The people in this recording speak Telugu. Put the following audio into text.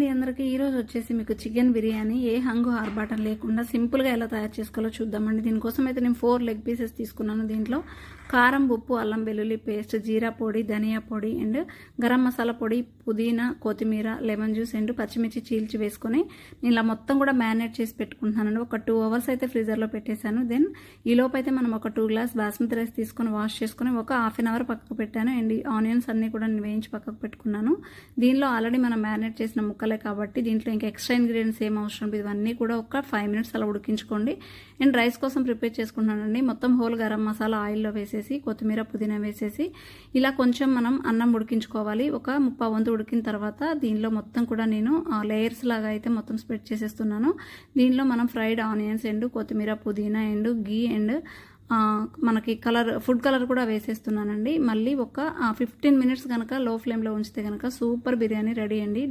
అండి అందరికీ. ఈరోజు వచ్చేసి మీకు చికెన్ బిర్యానీ ఏ హంగు ఆర్భాటం లేకుండా సింపుల్గా ఎలా తయారు చేసుకోవాలో చూద్దామండి. దీనికోసం అయితే నేను 4 లెగ్ పీసెస్ తీసుకున్నాను. దీంట్లో కారం, ఉప్పు, అల్లం వెల్లుల్లి పేస్ట్, జీరా పొడి, ధనియా పొడి అండ్ గరం మసాలా పొడి, పుదీనా, కొత్తిమీర, లెమన్ జ్యూస్ అండ్ పచ్చిమిర్చి చీల్చి వేసుకొని నేను ఇలా మొత్తం కూడా మ్యారినేట్ చేసి పెట్టుకుంటున్నానండి. ఒక 2 అవర్స్ అయితే ఫ్రీజర్లో పెట్టేశాను. దెన్ ఈ లోపు అయితే మనం ఒక 2 గ్లాస్ బాస్మతి రైస్ తీసుకొని వాష్ చేసుకొని ఒక హాఫ్ అన్ అవర్ పక్కకు పెట్టాను. అండ్ ఆనియన్స్ అన్నీ కూడా నేను వేయించి పక్కకు పెట్టుకున్నాను. దీనిలో ఆల్రెడీ మనం మ్యారినేట్ చేసిన ముక్కలే కాబట్టి దీంట్లో ఇంకా ఎక్స్ట్రా ఇంగ్రీడియంట్స్ ఏం అవసరం లేదు. ఇవన్నీ కూడా ఒక 5 మినిట్స్ అలా ఉడికించుకోండి. అండ్ రైస్ కోసం ప్రిపేర్ చేసుకుంటున్నానండి. మొత్తం హోల్ గరం మసాలా ఆయిల్లో వేసేసి కొత్తిమీర, పుదీనా వేసేసి ఇలా కొంచెం మనం అన్నం ఉడికించుకోవాలి. ఒక 30 వంతు ఉడికిన తర్వాత దీనిలో మొత్తం కూడా నేను లేయర్స్ లాగా అయితే మొత్తం స్ప్రెడ్ చేసేస్తున్నాను. దీనిలో మనం ఫ్రైడ్ ఆనియన్స్ అండ్ కొత్తిమీర, పుదీనా అండ్ గీ అండ్ మనకి ఫుడ్ కలర్ కూడా వేసేస్తున్నానండి. మళ్ళీ ఒక 15 మినిట్స్ కనుక లో ఫ్లేమ్లో ఉంచితే కనుక సూపర్ బిర్యానీ రెడీ అండి.